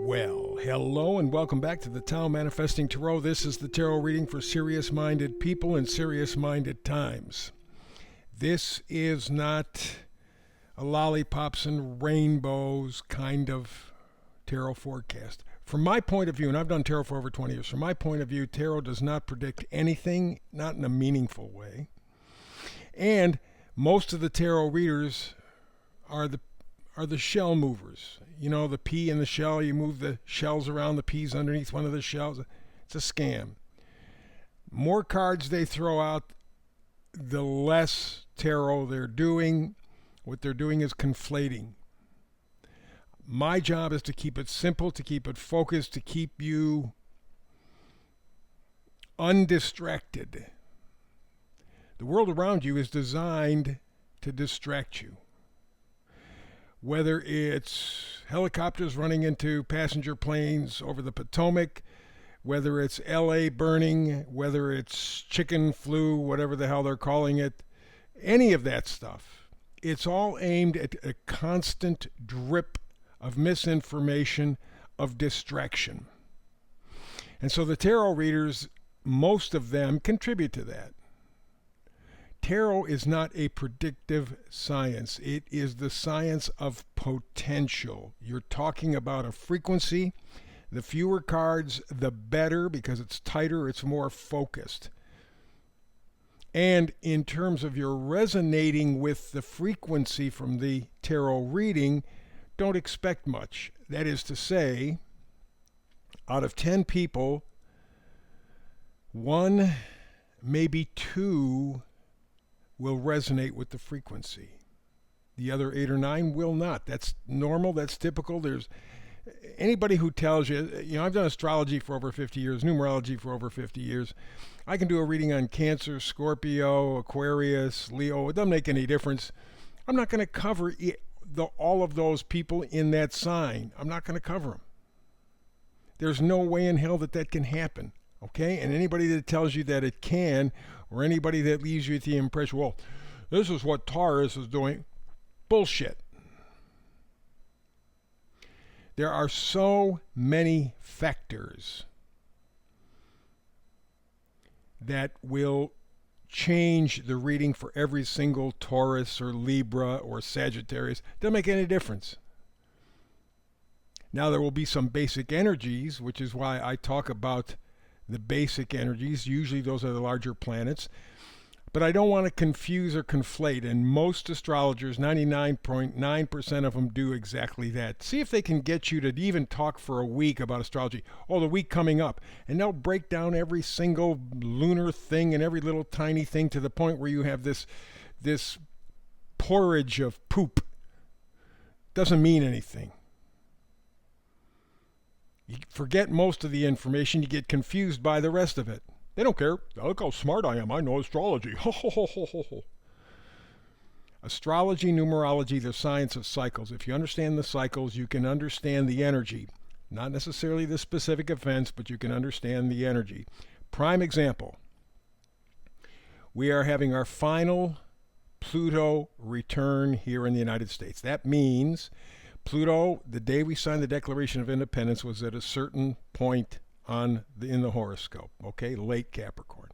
Well, hello and welcome back to the Tao Manifesting Tarot. This is the tarot reading for serious-minded people in serious-minded times. This is not a lollipops and rainbows kind of tarot forecast. From my point of view, and I've done tarot for over 20 years, from my point of view, tarot does not predict anything, not in a meaningful way. And most of the tarot readers are the shell movers. You know, the pea in the shell, you move the shells around, the peas underneath one of the shells. It's a scam. More cards they throw out, the less tarot they're doing. What they're doing is conflating. My job is to keep it simple, to keep it focused, to keep you undistracted. The world around you is designed to distract you. Whether it's helicopters running into passenger planes over the Potomac, whether it's LA burning, whether it's chicken flu, whatever the hell they're calling it, any of that stuff, it's all aimed at a constant drip of misinformation, of distraction. And so the tarot readers, most of them contribute to that. Tarot is not a predictive science. It is the science of potential. You're talking about a frequency. The fewer cards, the better, because it's tighter, it's more focused. And in terms of your resonating with the frequency from the tarot reading, don't expect much. That is to say, out of 10 people, 1, maybe 2 will resonate with the frequency. The other 8 or 9 will not. That's normal. That's typical. There's anybody who tells you, I've done astrology for over 50 years, numerology for over 50 years. I can do a reading on Cancer, Scorpio, Aquarius, Leo. It doesn't make any difference. I'm not going to cover all of those people in that sign. I'm not going to cover them. There's no way in hell that can happen. Okay? And anybody that tells you that it can, or anybody that leaves you with the impression, well, this is what Taurus is doing, bullshit. There are so many factors that will change the reading for every single Taurus or Libra or Sagittarius. Doesn't make any difference. Now, there will be some basic energies, which is why I talk about the basic energies. Usually those are the larger planets. But I don't want to confuse or conflate. And most astrologers, 99.9% of them, do exactly that. See if they can get you to even talk for a week about astrology. Oh, the week coming up. And they'll break down every single lunar thing and every little tiny thing to the point where you have this porridge of poop. Doesn't mean anything. You forget most of the information. You get confused by the rest of it. They don't care. Look how smart I am. I know astrology. Astrology, numerology, the science of cycles. If you understand the cycles, you can understand the energy. Not necessarily the specific events, but you can understand the energy. Prime example. We are having our final Pluto return here in the United States. That means Pluto, the day we signed the Declaration of Independence, was at a certain point in the horoscope, okay, late Capricorn.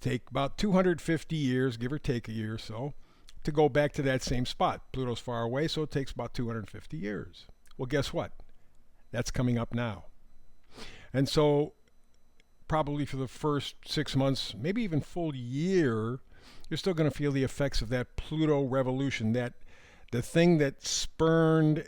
Take about 250 years, give or take a year or so, to go back to that same spot. Pluto's far away, so it takes about 250 years. Well, guess what? That's coming up now. And so probably for the first 6 months, maybe even full year, you're still going to feel the effects of that Pluto revolution, that the thing that spurned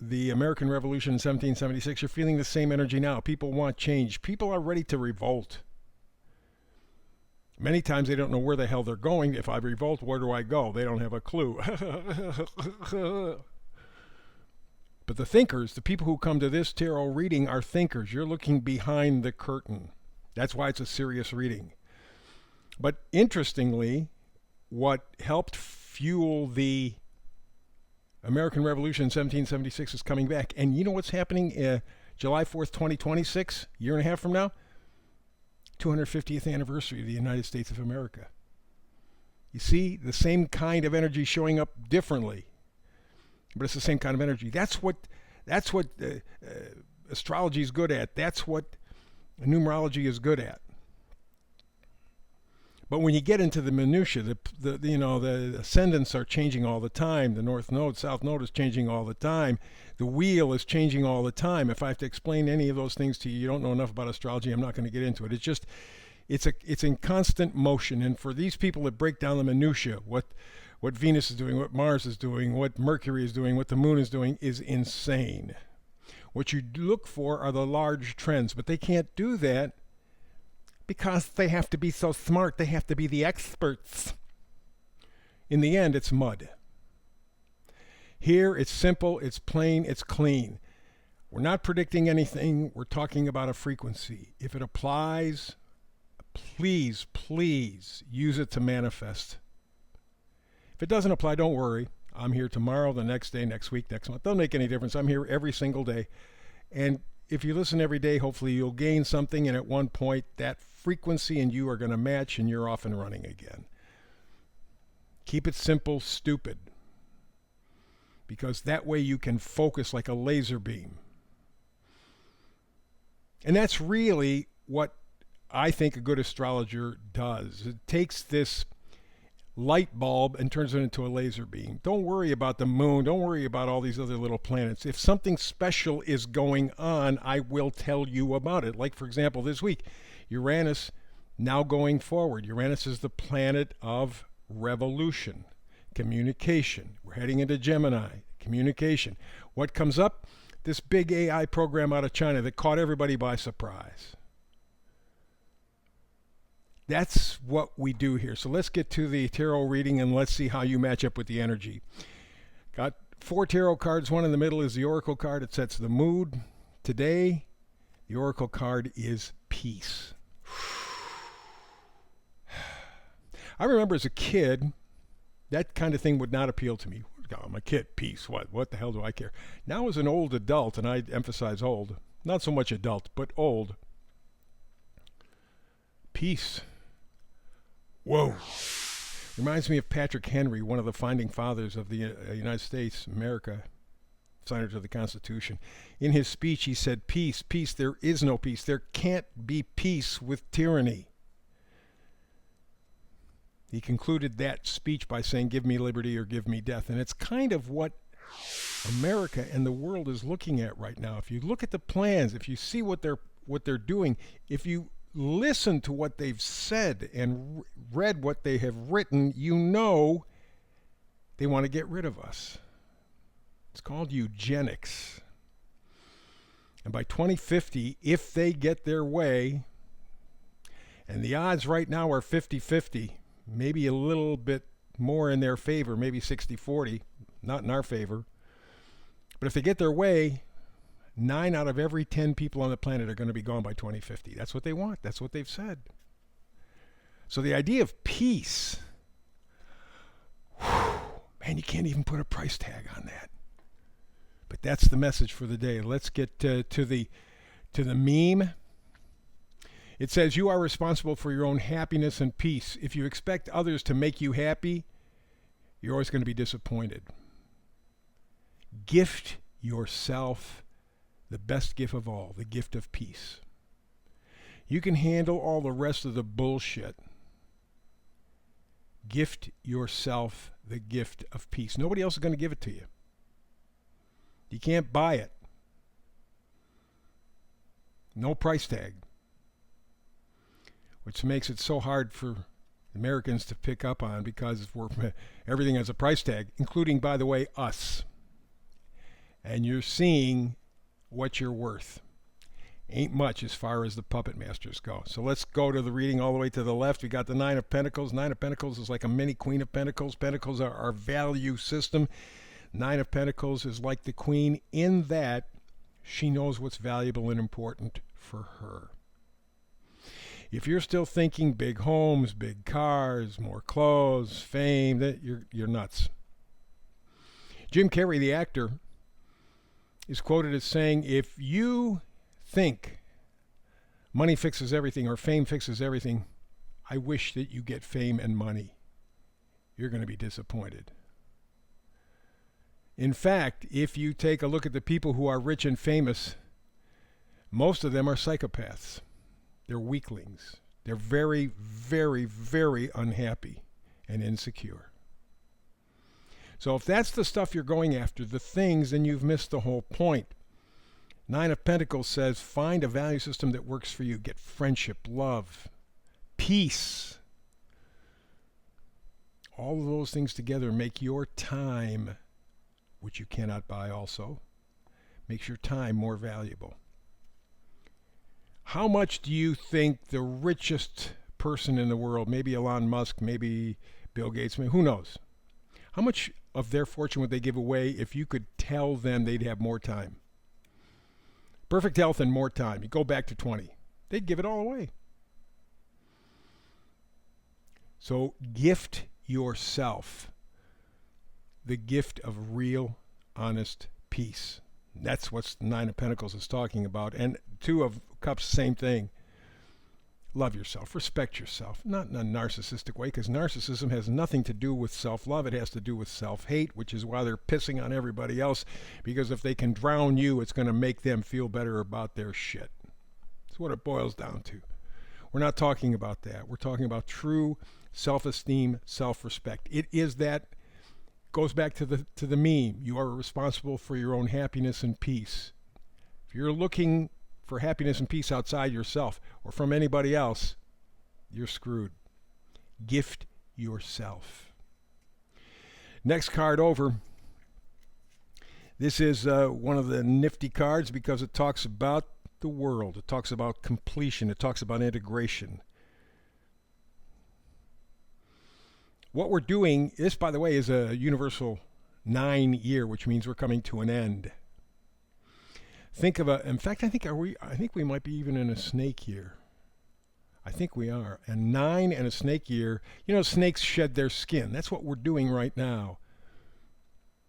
the American Revolution in 1776, you're feeling the same energy now. People want change. People are ready to revolt. Many times they don't know where the hell they're going. If I revolt, where do I go? They don't have a clue. But the thinkers, the people who come to this tarot reading are thinkers. You're looking behind the curtain. That's why it's a serious reading. But interestingly, what helped fuel the American Revolution in 1776 is coming back. And you know what's happening July 4th, 2026, year and a half from now? 250th anniversary of the United States of America. You see the same kind of energy showing up differently, but it's the same kind of energy. That's That's what astrology is good at. That's what numerology is good at. But when you get into the minutia, the ascendants are changing all the time. The north node, south node is changing all the time. The wheel is changing all the time. If I have to explain any of those things to you, you don't know enough about astrology, I'm not going to get into it. It's just, it's in constant motion. And for these people that break down the minutia, what Venus is doing, what Mars is doing, what Mercury is doing, what the moon is doing, is insane. What you look for are the large trends, but they can't do that because they have to be so smart. They have to be the experts. In the end, it's mud. Here, it's simple, it's plain, it's clean. We're not predicting anything. We're talking about a frequency. If it applies, please, please use it to manifest. If it doesn't apply, don't worry. I'm here tomorrow, the next day, next week, next month. Doesn't make any difference. I'm here every single day. And if you listen every day, hopefully you'll gain something. And at one point, that frequency and you are going to match and you're off and running again. Keep it simple, stupid. Because that way you can focus like a laser beam. And that's really what I think a good astrologer does. It takes this light bulb and turns it into a laser beam. Don't worry about the moon. Don't worry about all these other little planets. If something special is going on, I will tell you about it. Like, for example, this week, Uranus now going forward. Uranus is the planet of revolution, communication. We're heading into Gemini, communication. What comes up? This big AI program out of China that caught everybody by surprise. That's what we do here. So let's get to the tarot reading and let's see how you match up with the energy. Got 4 tarot cards. One in the middle is the oracle card. It sets the mood. Today, the oracle card is peace. I remember as a kid, that kind of thing would not appeal to me. Oh, I'm a kid, peace. What the hell do I care? Now as an old adult, and I emphasize old, not so much adult, but old, peace. Whoa. Reminds me of Patrick Henry, one of the founding fathers of the United States, America, signer to the Constitution. In his speech, he said, peace, peace, there is no peace. There can't be peace with tyranny. He concluded that speech by saying, give me liberty or give me death. And it's kind of what America and the world is looking at right now. If you look at the plans, if you see what they're doing, if you listen to what they've said and read what they have written, you know they want to get rid of us. It's called eugenics. And by 2050, if they get their way, and the odds right now are 50-50, maybe a little bit more in their favor, maybe 60-40, not in our favor. But if they get their way, 9 out of every 10 people on the planet are going to be gone by 2050. That's what they want. That's what they've said. So the idea of peace, man, you can't even put a price tag on that. But that's the message for the day. Let's get to the meme. It says, you are responsible for your own happiness and peace. If you expect others to make you happy, you're always going to be disappointed. Gift yourself the best gift of all, the gift of peace. You can handle all the rest of the bullshit. Gift yourself the gift of peace. Nobody else is going to give it to you. You can't buy it. No price tag. Which makes it so hard for Americans to pick up on because everything has a price tag, including, by the way, us. And you're seeing what you're worth. Ain't much as far as the puppet masters go. So let's go to the reading all the way to the left. We got the 9 of Pentacles. 9 of Pentacles is like a mini Queen of Pentacles. Pentacles are our value system. 9 of Pentacles is like the Queen in that she knows what's valuable and important for her. If you're still thinking big homes, big cars, more clothes, fame, that you're nuts. Jim Carrey, the actor, is quoted as saying, if you think money fixes everything or fame fixes everything, I wish that you get fame and money. You're going to be disappointed. In fact, if you take a look at the people who are rich and famous, most of them are psychopaths. They're weaklings. They're very, very, very unhappy and insecure. So if that's the stuff you're going after, the things, then you've missed the whole point. Nine of Pentacles says, find a value system that works for you. Get friendship, love, peace. All of those things together make your time, which you cannot buy also, makes your time more valuable. How much do you think the richest person in the world, maybe Elon Musk, maybe Bill Gates, who knows, how much of their fortune would they give away if you could tell them they'd have more time? Perfect health and more time. You go back to 20. They'd give it all away. So gift yourself the gift of real, honest peace. That's what Nine of Pentacles is talking about. And Two of Cups, same thing. Love yourself. Respect yourself. Not in a narcissistic way, because narcissism has nothing to do with self-love. It has to do with self-hate, which is why they're pissing on everybody else, because if they can drown you, it's going to make them feel better about their shit. That's what it boils down to. We're not talking about that. We're talking about true self-esteem, self-respect. It is that, goes back to the meme. You are responsible for your own happiness and peace. If you're looking for happiness and peace outside yourself or from anybody else, you're screwed. Gift yourself. Next card over. This is one of the nifty cards because it talks about the world. It talks about completion. It talks about integration. What we're doing, this, by the way, is a universal 9-year, which means we're coming to an end. Think of in fact, I think we might be even in a snake year. I think we are. And 9 and a snake year, snakes shed their skin. That's what we're doing right now.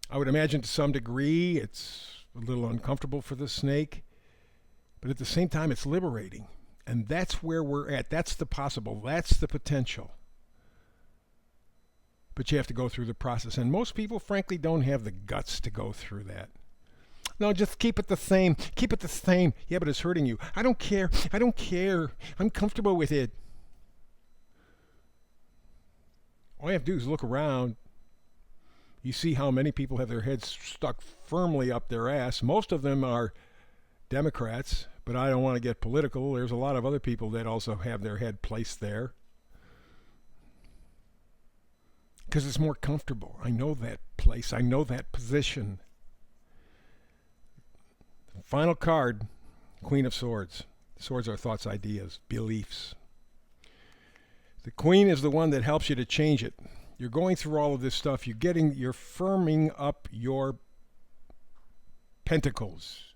I would imagine to some degree it's a little uncomfortable for the snake, but at the same time it's liberating. And that's where we're at. That's the possible. That's the potential. But you have to go through the process. And most people, frankly, don't have the guts to go through that. No, just keep it the same. Keep it the same. Yeah, but it's hurting you. I don't care. I don't care. I'm comfortable with it. All you have to do is look around. You see how many people have their heads stuck firmly up their ass. Most of them are Democrats, but I don't want to get political. There's a lot of other people that also have their head placed there. Because it's more comfortable. I know that place. I know that position. Final card, Queen of Swords. Swords are thoughts, ideas, beliefs. The Queen is the one that helps you to change it. You're going through all of this stuff. You're firming up your pentacles,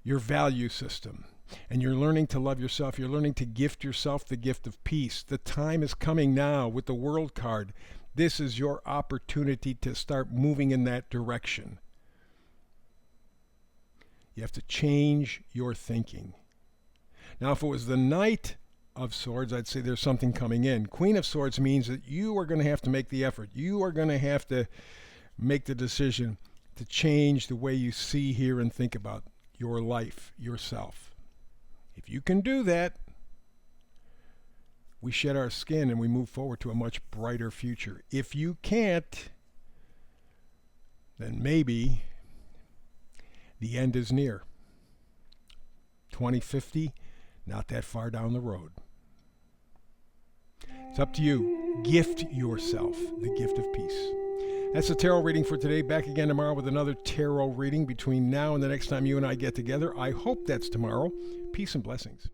your value system. And you're learning to love yourself. You're learning to gift yourself the gift of peace. The time is coming now with the World card. This is your opportunity to start moving in that direction. You have to change your thinking. Now, if it was the Knight of Swords, I'd say there's something coming in. Queen of Swords means that you are going to have to make the effort. You are going to have to make the decision to change the way you see, hear, and think about your life, yourself. If you can do that, we shed our skin and we move forward to a much brighter future. If you can't, then maybe the end is near. 2050, not that far down the road. It's up to you. Gift yourself the gift of peace. That's the tarot reading for today. Back again tomorrow with another tarot reading. Between now and the next time you and I get together, I hope that's tomorrow. Peace and blessings.